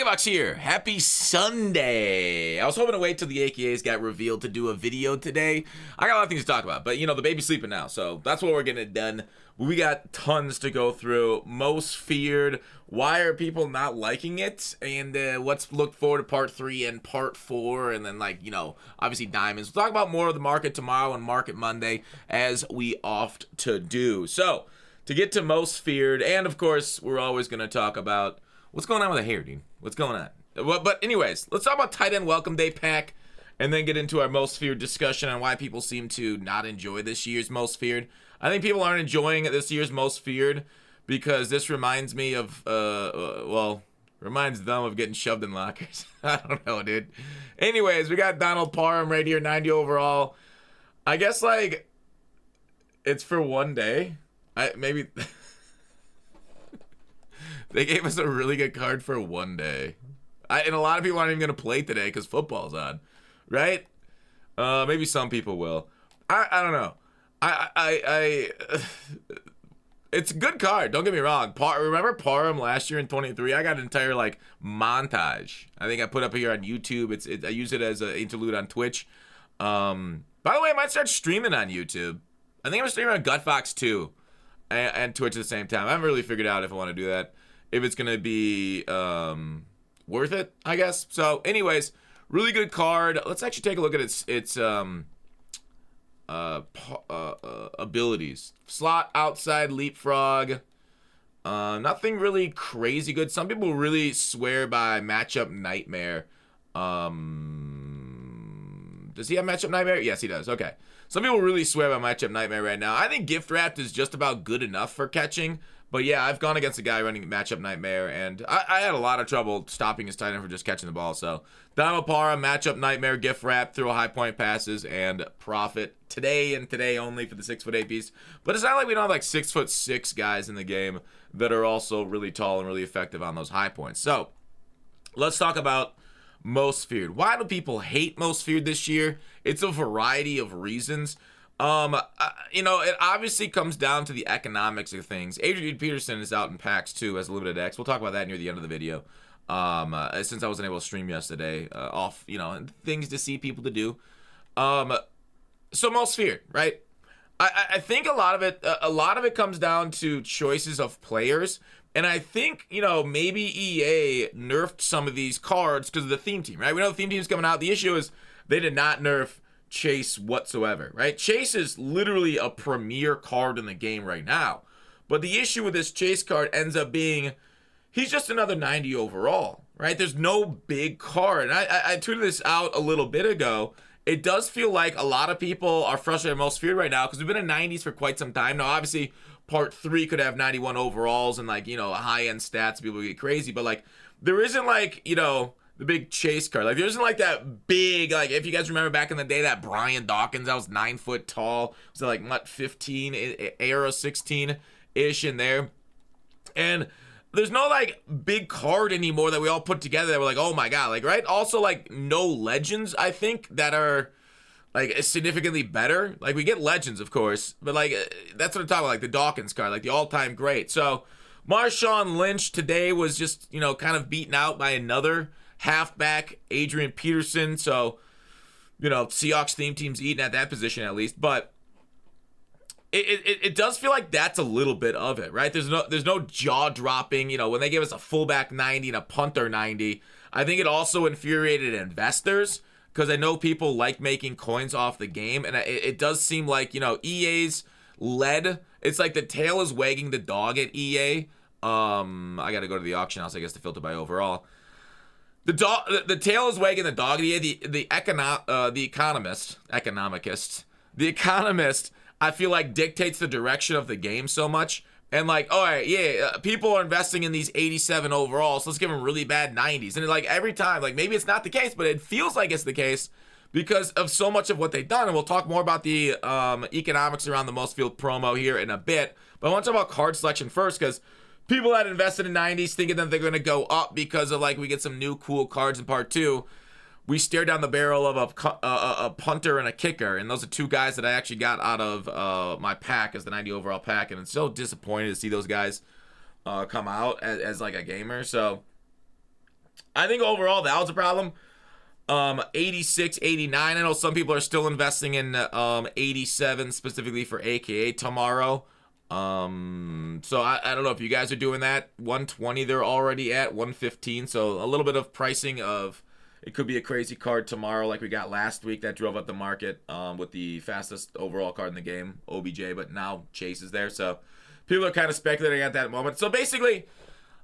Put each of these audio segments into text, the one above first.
Box here. Happy Sunday. I was hoping to wait till the AKAs got revealed to do a video today. I got a lot of things to talk about, but you know, the baby's sleeping now, so that's what we're getting it done. We got tons to go through. Most feared, why are people not liking it, and what's looked forward to part 3 and part 4, and then, like, you know, obviously diamonds. We'll talk about more of the market tomorrow and Market Monday, as we oft to do. So, to get to most feared, and of course, we're always going to talk about what's going on with the hair, dude? What's going on? But anyways, let's talk about tight end welcome day pack, and then get into our most feared discussion on why people seem to not enjoy this year's most feared. I think people aren't enjoying this year's most feared because this reminds me of, reminds them of getting shoved in lockers. I don't know, dude. Anyways, we got Donald Parham right here, 90 overall. I guess, like, it's for one day. Maybe... They gave us a really good card for one day. And a lot of people aren't even going to play today because football's on. Right? Maybe some people will. I don't know. It's a good card. Don't get me wrong. Remember Parham last year in 23? I got an entire, like, montage. I think I put up here on YouTube. I use it as an interlude on Twitch. By the way, I might start streaming on YouTube. I think I'm streaming on Gutfox too. And Twitch at the same time. I haven't really figured out if I want to do that. If it's going to be worth it, I guess. So, anyways, really good card. Let's actually take a look at its abilities. Slot, outside, leapfrog. Nothing really crazy good. Some people really swear by matchup nightmare. Does he have matchup nightmare? Yes, he does. Okay. Some people really swear by matchup nightmare right now. I think gift wrapped is just about good enough for catching. But yeah, I've gone against a guy running matchup nightmare, and I had a lot of trouble stopping his tight end from just catching the ball. So Donald Parham, matchup nightmare, gift wrap, throw high point passes, and profit today and today only for the 6'8" piece. But it's not like we don't have like 6'6" guys in the game that are also really tall and really effective on those high points. So let's talk about most feared. Why do people hate most feared this year? It's a variety of reasons. You know, it obviously comes down to the economics of things. Adrian Peterson is out in packs too as a limited X. We'll talk about that near the end of the video. Since I wasn't able to stream yesterday, off, you know, things to see, people to do. So most feared, right? I think a lot of it comes down to choices of players. And I think, you know, maybe EA nerfed some of these cards because of the theme team, right? We know the theme team's coming out. The issue is they did not nerf Chase whatsoever, right? Chase is literally a premier card in the game right now. But the issue with this Chase card ends up being he's just another 90 overall, right? There's no big card. And I tweeted this out a little bit ago. It does feel like a lot of people are frustrated most feared right now because we've been in 90s for quite some time. Now, obviously, part 3 could have 91 overalls and, like, you know, high-end stats. People get crazy. But, like, there isn't, like, you know, the big Chase card. Like, there isn't, like, that big, like, if you guys remember back in the day, that Brian Dawkins, that was 9 foot tall. Was it, like, what, 15, Aero 16-ish in there? And there's no, like, big card anymore that we all put together that we're like, oh, my God. Like, right? Also, like, no legends, I think, that are, like, significantly better. Like, we get legends, of course. But, like, that's what I'm talking about. Like, the Dawkins card. Like, the all-time great. So, Marshawn Lynch today was just, you know, kind of beaten out by another halfback, Adrian Peterson. So, you know, Seahawks theme team's eating at that position at least. But it does feel like that's a little bit of it, right? There's no jaw dropping. You know, when they gave us a fullback 90 and a punter 90, I think it also infuriated investors because I know people like making coins off the game. And it does seem like, you know, EA's led. It's like the tail is wagging the dog at EA. I got to go to the auction house, I guess, to filter by overall. The tail is wagging the dog. The economist, I feel like dictates the direction of the game so much. And like, all right, yeah, people are investing in these 87 overalls. So let's give them really bad 90s. And like every time, like maybe it's not the case, but it feels like it's the case because of so much of what they've done. And we'll talk more about the economics around the most field promo here in a bit. But I want to talk about card selection first because people that invested in 90s thinking that they're going to go up because of like we get some new cool cards in part 2. We stare down the barrel of a punter and a kicker, and those are two guys that I actually got out of my pack as the 90 overall pack, and I'm so disappointed to see those guys come out as like a gamer. So I think overall that was a problem. 86, 89. I know some people are still investing in 87 specifically for AKA tomorrow. So I don't know if you guys are doing that. 120 they're already at 115. So a little bit of pricing of it could be a crazy card tomorrow like we got last week that drove up the market with the fastest overall card in the game, OBJ, but now Chase is there. So people are kind of speculating at that moment. So basically,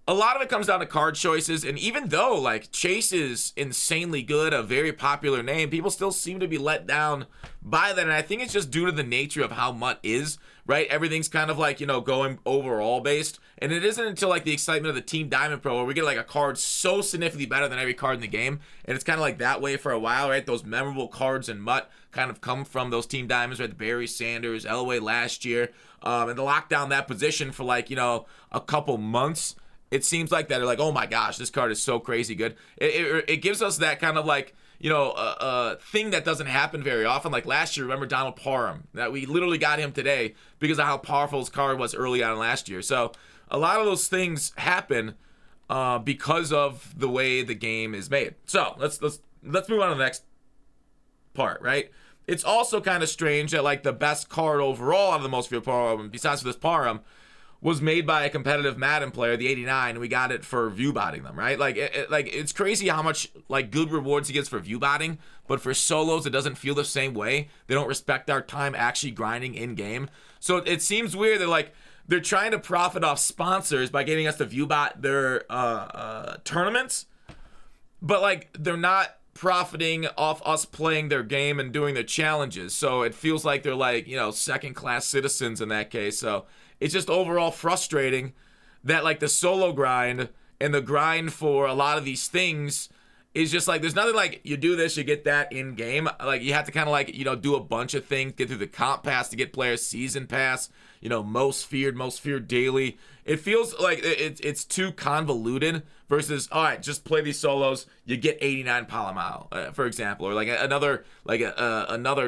a lot of it comes down to card choices, and even though like Chase is insanely good, a very popular name, people still seem to be let down by that, and I think it's just due to the nature of how Mutt is, right? Everything's kind of like, you know, going overall based, and it isn't until like the excitement of the Team Diamond Pro where we get like a card so significantly better than every card in the game, and it's kind of like that way for a while, right? Those memorable cards in Mutt kind of come from those Team Diamonds, right? The Barry Sanders, Elway last year, and to lock down that position for like, you know, a couple months. It seems like that they're like, oh my gosh, this card is so crazy good. It gives us that kind of like, you know, thing that doesn't happen very often. Like last year, remember Donald Parham? That we literally got him today because of how powerful his card was early on last year. So a lot of those things happen because of the way the game is made. So let's move on to the next part, right? It's also kind of strange that like the best card overall out of the most viewed Parham, besides for this Parham, was made by a competitive Madden player, the 89, and we got it for view botting them, right? Like, it's crazy how much like good rewards he gets for view botting, but for solos, it doesn't feel the same way. They don't respect our time actually grinding in game. So it seems weird that like they're trying to profit off sponsors by getting us to view bot their tournaments, but like they're not profiting off us playing their game and doing their challenges. So it feels like they're like, you know, second-class citizens in that case. So it's just overall frustrating that like the solo grind and the grind for a lot of these things is just like, there's nothing like you do this, you get that in game. Like you have to kind of like, you know, do a bunch of things, get through the comp pass to get players season pass, you know, most feared daily. It feels like it's too convoluted versus, all right, just play these solos, you get 89 Palomile, for example, or like another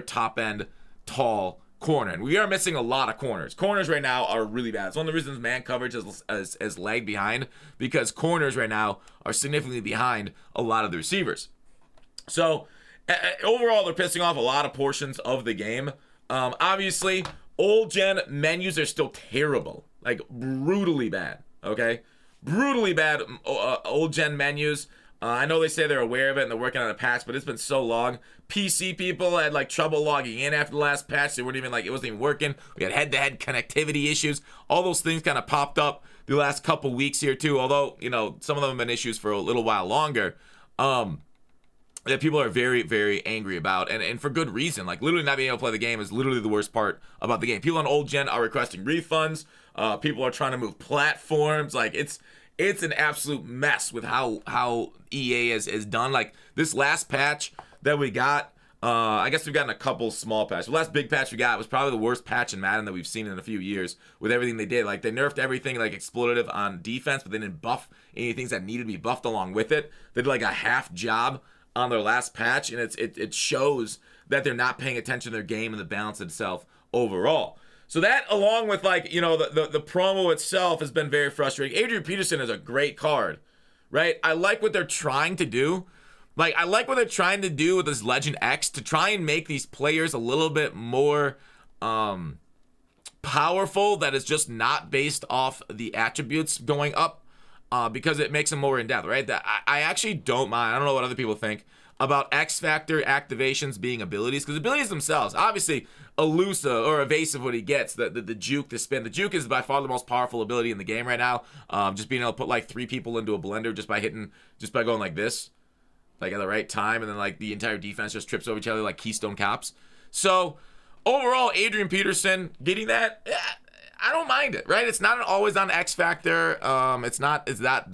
top end tall corner. And we are missing a lot of corners. Corners right now are really bad. It's one of the reasons man coverage has lagged behind, because corners right now are significantly behind a lot of the receivers. So overall, they're pissing off a lot of portions of the game. Obviously, old gen menus are still terrible, like brutally bad. Okay, brutally bad old gen menus. I know they say they're aware of it and they're working on a patch, but it's been so long. PC people had like trouble logging in after the last patch. They weren't even like, it wasn't even working. We had head-to-head connectivity issues. All those things kind of popped up the last couple weeks here too. Although, you know, some of them have been issues for a little while longer. That people are very, very angry about, and for good reason. Like literally not being able to play the game is literally the worst part about the game. People on old gen are requesting refunds. People are trying to move platforms. Like it's an absolute mess with how EA has done. Like this last patch that we got, I guess we've gotten a couple small patches. The last big patch we got was probably the worst patch in Madden that we've seen in a few years with everything they did. Like they nerfed everything like exploitative on defense, but they didn't buff any things that needed to be buffed along with it. They did like a half job on their last patch, and it shows that they're not paying attention to their game and the balance itself overall. So that, along with like, you know, the promo itself has been very frustrating. Adrian Peterson is a great card, right? I like what they're trying to do. Like, I like what they're trying to do with this Legend X to try and make these players a little bit more powerful, that is just not based off the attributes going up, because it makes them more in-depth, right? That I actually don't mind. I don't know what other people think about X Factor activations being abilities, because abilities themselves, obviously, elusive or evasive what he gets, the juke, the spin. The juke is by far the most powerful ability in the game right now. Just being able to put like 3 people into a blender just by going like this, like at the right time, and then like the entire defense just trips over each other like Keystone Cops. So overall, Adrian Peterson getting that, I don't mind it, right? It's not an always on X Factor. It's not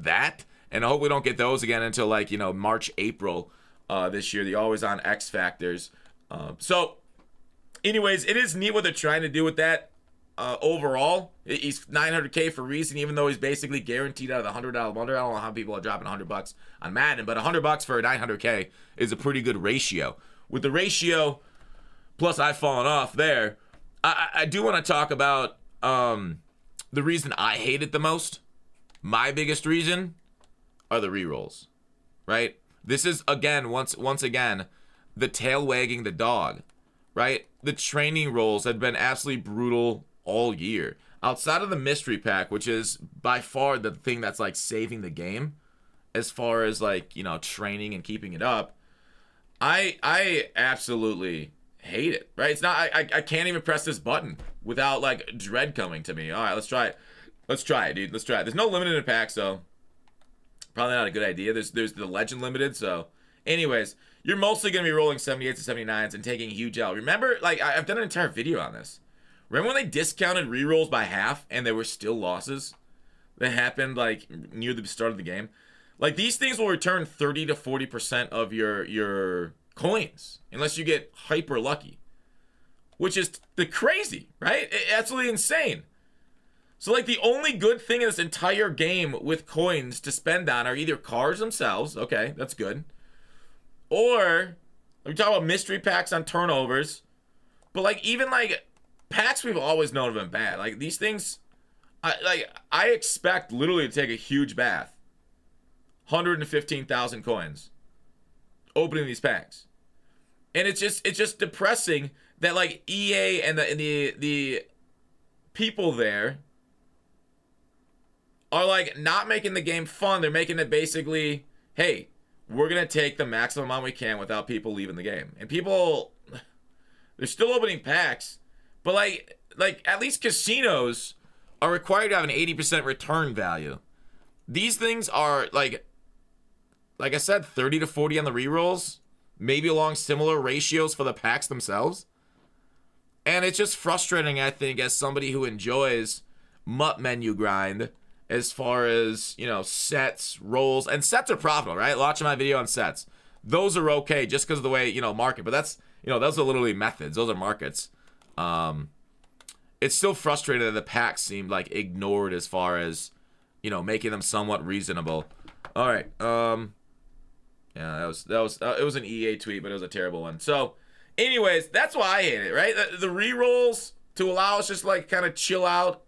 that, and I hope we don't get those again until like, you know, March, April this year, the always on X Factors. So anyways, it is neat what they're trying to do with that. Overall, he's 900K for a reason, even though he's basically guaranteed out of the $100 bundle. I don't know how people are dropping $100 on Madden, but $100 for a 900K is a pretty good ratio. With the ratio, plus I've fallen off there, I do want to talk about the reason I hate it the most. My biggest reason are the rerolls, right? This is, again, once again, the tail wagging the dog, right? The training roles have been absolutely brutal all year. Outside of the mystery pack, which is by far the thing that's like saving the game as far as like, you know, training and keeping it up, I absolutely hate it, right? It's not, I can't even press this button without like dread coming to me. All right, let's try it. Let's try it, dude. Let's try it. There's no limited packs, so probably not a good idea. There's the legend limited, so anyways, you're mostly going to be rolling 78s to 79s and taking a huge L. Remember, like, I've done an entire video on this. Remember when they discounted rerolls by half and there were still losses that happened, like, near the start of the game? Like, these things will return 30 to 40% of your coins unless you get hyper lucky, which is the crazy, right? Absolutely insane. So, like, the only good thing in this entire game with coins to spend on are either cars themselves. Okay, that's good. Or, we talk about mystery packs on turnovers. But, like, even, like, packs we've always known have been bad. Like, these things, I expect literally to take a huge bath. 115,000 coins. Opening these packs. And it's just depressing that, like, EA and the people there are, like, not making the game fun. They're making it basically, hey, we're going to take the maximum amount we can without people leaving the game. And people, they're still opening packs, but, like at least casinos are required to have an 80% return value. These things are, like I said, 30 to 40 on the rerolls, maybe along similar ratios for the packs themselves. And it's just frustrating, I think, as somebody who enjoys MUT menu grind, as far as, you know, sets, rolls, and sets are profitable, right? Watching my video on sets, those are okay just because of the way, you know, market, but that's, you know, those are literally methods, those are markets. It's still frustrating that the packs seemed like ignored as far as, you know, making them somewhat reasonable. All right, yeah, it was an EA tweet, but it was a terrible one. So, anyways, that's why I hate it, right? The rerolls to allow us just like kind of chill out,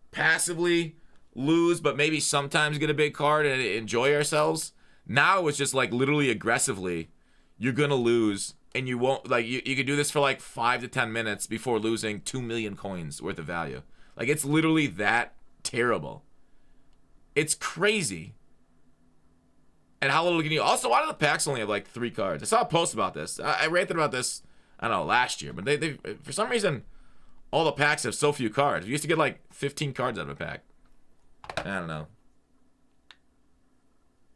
passively lose, but maybe sometimes get a big card and enjoy ourselves. Now it's just like literally aggressively, you're gonna lose, and you won't, like, you could do this for like 5 to 10 minutes before losing 2 million coins worth of value. Like, it's literally that terrible. It's crazy. And how little can you, also, why do the packs only have like 3 cards? I saw a post about this. I ranted about this, I don't know, last year, but they for some reason all the packs have so few cards. We used to get like 15 cards out of a pack. I don't know.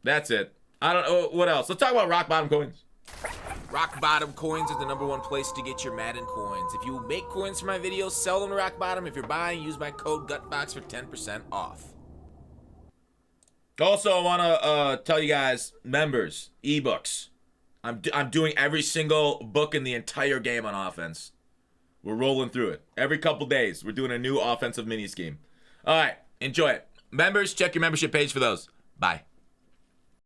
That's it. I don't know what else. Let's talk about rock bottom coins. Rock Bottom Coins is the #1 place to get your Madden coins. If you make coins for my videos, sell them to Rock Bottom. If you're buying, use my code GUTBOX for 10% off. Also, I want to tell you guys, members, ebooks. I'm doing every single book in the entire game on offense. We're rolling through it. Every couple days, we're doing a new offensive mini scheme. All right, enjoy it. Members, check your membership page for those. Bye.